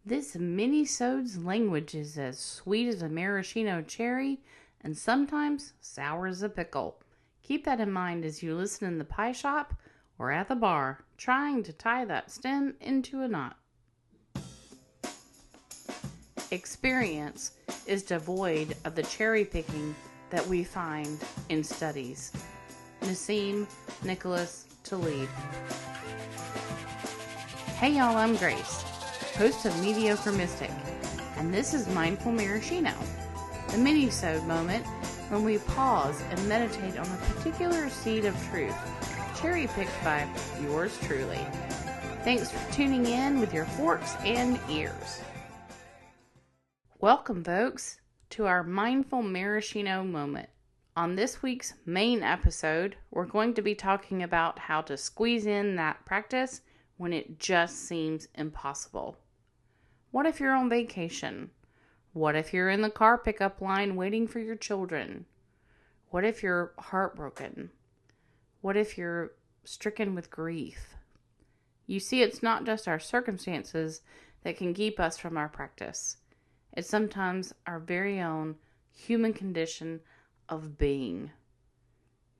This mini-sode's language is as sweet as a maraschino cherry and sometimes sour as a pickle. Keep that in mind as you listen in the pie shop or at the bar, trying to tie that stem into a knot. Experience is devoid of the cherry picking that we find in studies. Nassim Nicholas Taleb. Hey y'all, I'm Grace, host of Mediocre Mystic, and this is Mindful Maraschino, the mini-sode moment when we pause and meditate on a particular seed of truth, cherry-picked by yours truly. Thanks for tuning in with your forks and ears. Welcome, folks, to our Mindful Maraschino moment. On this week's main episode, we're going to be talking about how to squeeze in that practice when it just seems impossible. What if you're on vacation? What if you're in the car pickup line waiting for your children? What if you're heartbroken? What if you're stricken with grief? You see, it's not just our circumstances that can keep us from our practice. It's sometimes our very own human condition of being.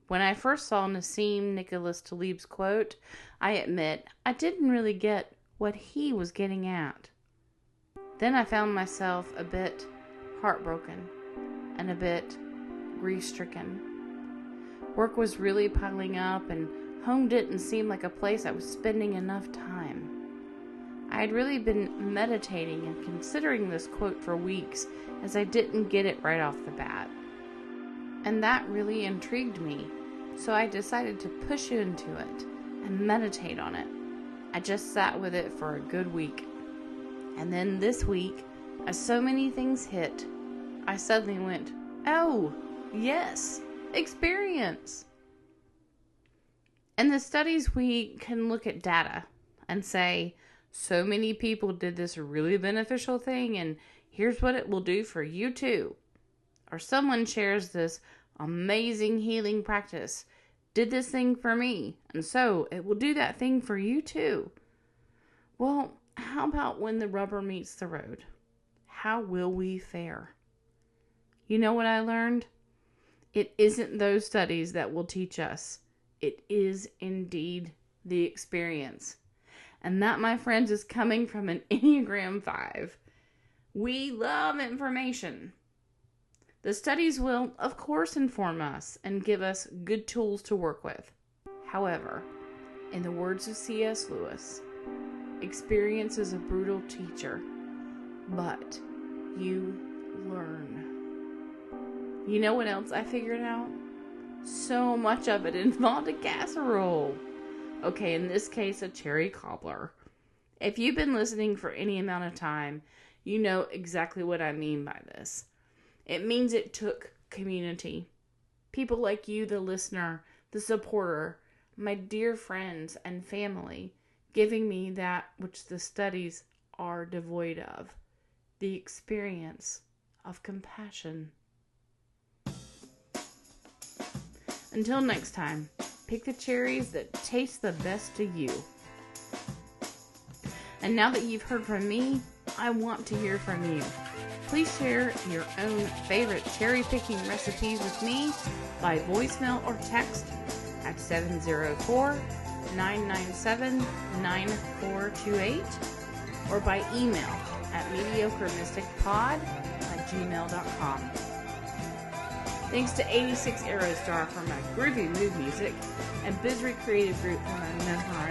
When I first saw Nassim Nicholas Taleb's quote, I admit I didn't really get what he was getting at. Then I found myself a bit heartbroken and a bit grief-stricken. Work was really piling up and home didn't seem like a place I was spending enough time. I had really been meditating and considering this quote for weeks as I didn't get it right off the bat. And that really intrigued me, so I decided to push into it and meditate on it. I just sat with it for a good week. And then this week, as so many things hit, I suddenly went, oh, yes, experience. In the studies, we can look at data and say, so many people did this really beneficial thing, and here's what it will do for you too. Or someone shares this amazing healing practice, did this thing for me, and so it will do that thing for you too. Well, how about when the rubber meets the road? How will we fare? You know what I learned? It isn't those studies that will teach us. It is indeed the experience. And that, my friends, is coming from an Enneagram 5. We love information. The studies will, of course, inform us and give us good tools to work with. However, in the words of C.S. Lewis, experience is a brutal teacher, but you learn. You know what else I figured out? So much of it involved a casserole. Okay, in this case, a cherry cobbler. If you've been listening for any amount of time, you know exactly what I mean by this. It means it took community. People like you, the listener, the supporter, my dear friends and family, giving me that which the studies are devoid of, the experience of compassion. Until next time, pick the cherries that taste the best to you. And now that you've heard from me, I want to hear from you. Please share your own favorite cherry picking recipes with me by voicemail or text at 704-997-9428 or by email at mediocremysticpod@gmail.com. Thanks to 86 Aerostar for my groovy mood music and Bizry Creative Group for my mesmerizing